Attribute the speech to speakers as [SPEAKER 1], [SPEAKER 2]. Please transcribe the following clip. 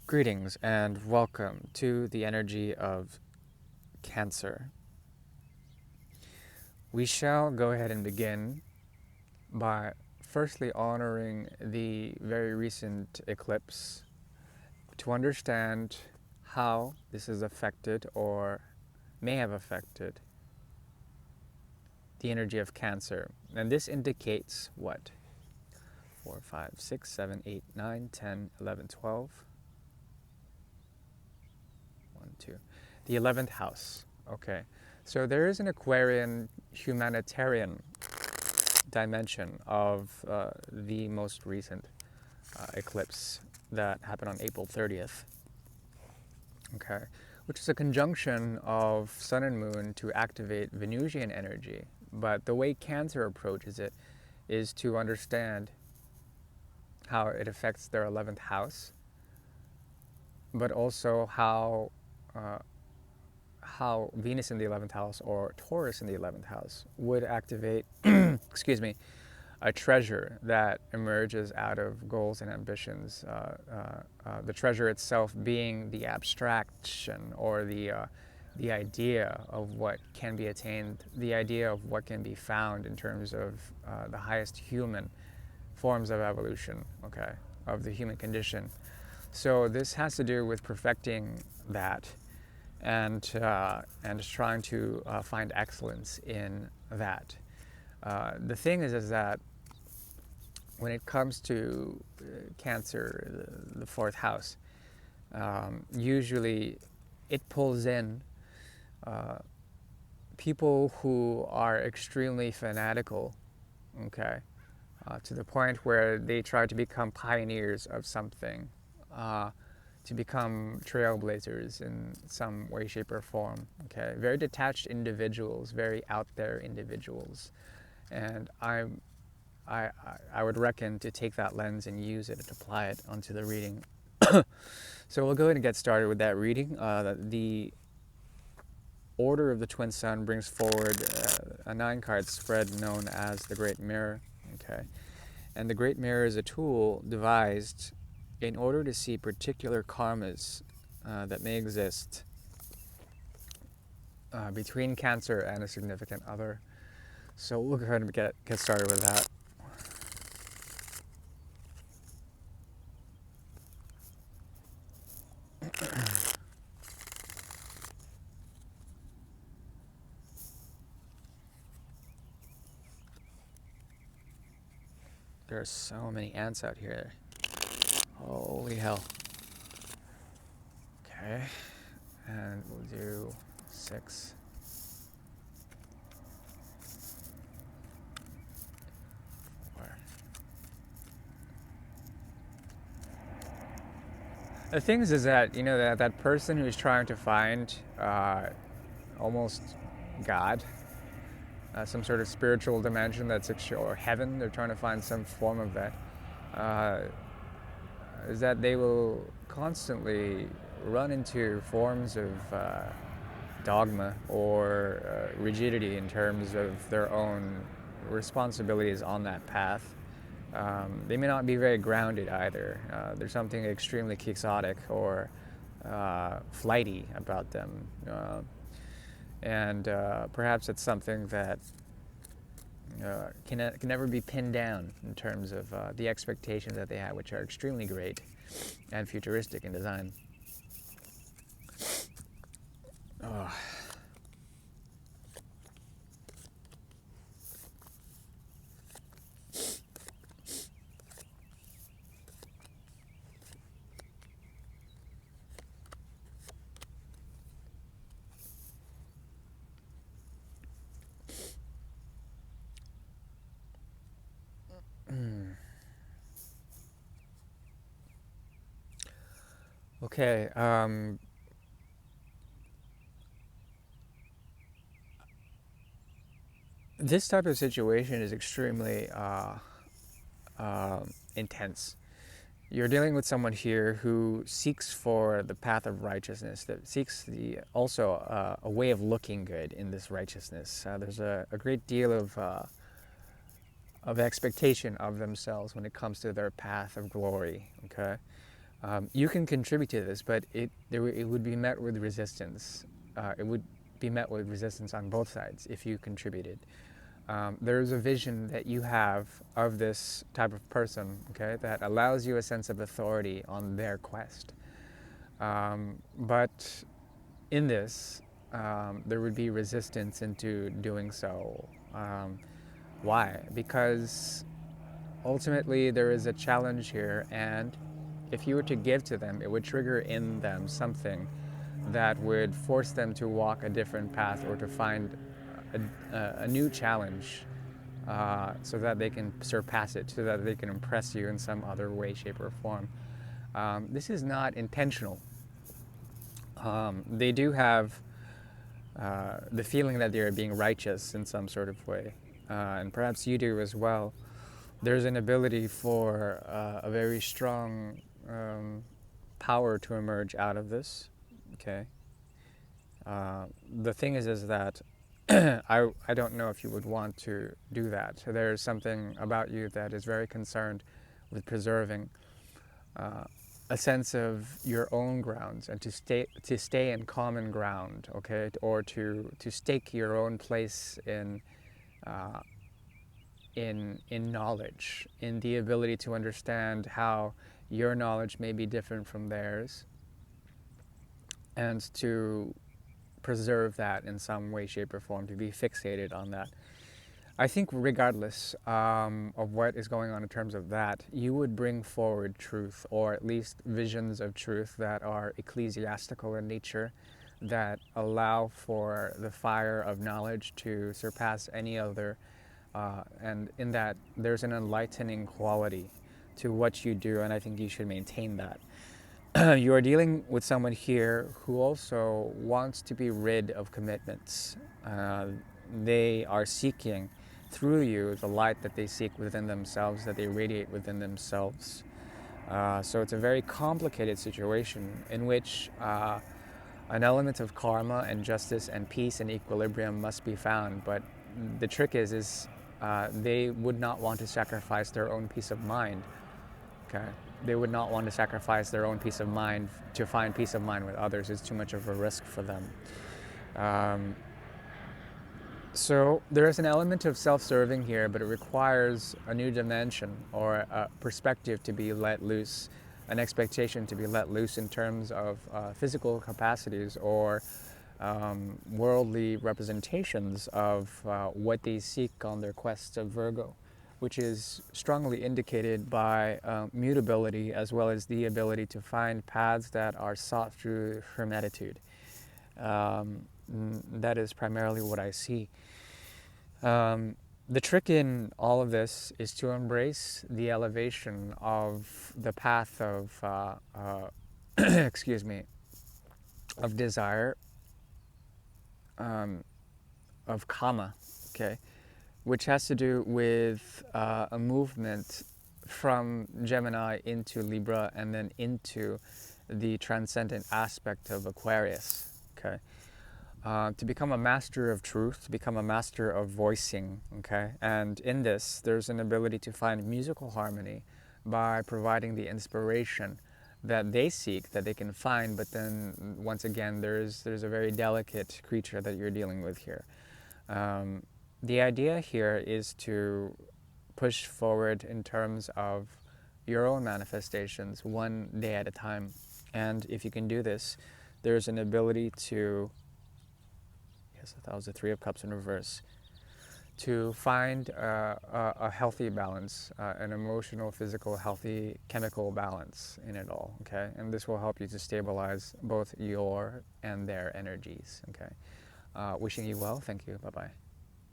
[SPEAKER 1] Greetings and welcome to the energy of Cancer. We shall go ahead and begin by firstly honoring the very recent eclipse to understand how this has affected or may have affected the energy of Cancer. And this indicates what? 4, 5, 6, 7, 8, 9, 10, 11, 12. 1, 2. The 11th house. Okay. So there is an Aquarian humanitarian dimension of the most recent eclipse that happened on April 30th. Okay. Which is a conjunction of Sun and Moon to activate Venusian energy. But the way Cancer approaches it is to understand how it affects their 11th house, but also how Venus in the 11th house or Taurus in the 11th house would activate, excuse me, a treasure that emerges out of goals and ambitions. The treasure itself being the abstraction or the idea of what can be attained, the idea of what can be found in terms of the highest human forms of evolution, okay, of the human condition. So this has to do with perfecting that and trying to find excellence in that. The thing is that when it comes to Cancer, the fourth house, usually it pulls in people who are extremely fanatical, okay, to the point where they try to become pioneers of something, to become trailblazers in some way, shape, or form. Okay, very detached individuals, very out there individuals, and I would reckon to take that lens and use it and apply it onto the reading. So we'll go ahead and get started with that reading. The Order of the Twin Sun brings forward a 9-card spread known as the Great Mirror. Okay, and the Great Mirror is a tool devised in order to see particular karmas that may exist between Cancer and a significant other. So we'll go ahead and get started with that. There are so many ants out here. Holy hell. Okay, and we'll do 6. The thing is that, you know, that person who's trying to find almost God, some sort of spiritual dimension that's or heaven, they're trying to find some form of that, is that they will constantly run into forms of dogma or rigidity in terms of their own responsibilities on that path. They may not be very grounded either. There's something extremely quixotic or flighty about them. And perhaps it's something that can never be pinned down in terms of the expectations that they have, which are extremely great and futuristic in design. Oh. Okay. This type of situation is extremely intense. You're dealing with someone here who seeks for the path of righteousness, that seeks also a way of looking good in this righteousness. There's a great deal of expectation of themselves when it comes to their path of glory. Okay, You can contribute to this, but it would be met with resistance. It would be met with resistance on both sides if you contributed. There's a vision that you have of this type of person, okay, that allows you a sense of authority on their quest. But in this, there would be resistance into doing so. Why? Because ultimately there is a challenge here, and if you were to give to them, it would trigger in them something that would force them to walk a different path or to find a new challenge, so that they can surpass it, so that they can impress you in some other way, shape, or form. This is not intentional. They do have the feeling that they are being righteous in some sort of way, and perhaps you do as well. There's an ability for a very strong power to emerge out of this. Okay. The thing is that I don't know if you would want to do that. There's something about you that is very concerned with preserving a sense of your own grounds, and to stay in common ground, okay, or to stake your own place in knowledge, in the ability to understand how your knowledge may be different from theirs, and to preserve that in some way, shape, or form, to be fixated on that. I think regardless of what is going on in terms of that, you would bring forward truth, or at least visions of truth that are ecclesiastical in nature, that allow for the fire of knowledge to surpass any other, and in that there's an enlightening quality to what you do, and I think you should maintain that. You are dealing with someone here who also wants to be rid of commitments. They are seeking through you the light that they seek within themselves, that they radiate within themselves. So it's a very complicated situation in which an element of karma and justice and peace and equilibrium must be found. But the trick is they would not want to sacrifice their own peace of mind. Okay, they would not want to sacrifice their own peace of mind to find peace of mind with others. It's too much of a risk for them. So there is an element of self-serving here, but it requires a new dimension, or a perspective to be let loose, an expectation to be let loose in terms of physical capacities, or worldly representations of what they seek on their quest of Virgo, which is strongly indicated by mutability, as well as the ability to find paths that are sought through hermetitude. That is primarily what I see. The trick in all of this is to embrace the elevation of the path of, excuse me, of desire, of kama, okay, which has to do with a movement from Gemini into Libra, and then into the transcendent aspect of Aquarius, okay. To become a master of truth, to become a master of voicing, okay? And in this, there's an ability to find musical harmony by providing the inspiration that they seek, that they can find, but then, once again, there's a very delicate creature that you're dealing with here. The idea here is to push forward in terms of your own manifestations, one day at a time. And if you can do this, there's an ability to, yes, that was the Three of Cups in reverse, to find a healthy balance, an emotional, physical, healthy, chemical balance in it all, okay? And this will help you to stabilize both your and their energies, okay? Wishing you well. Thank you. Bye-bye.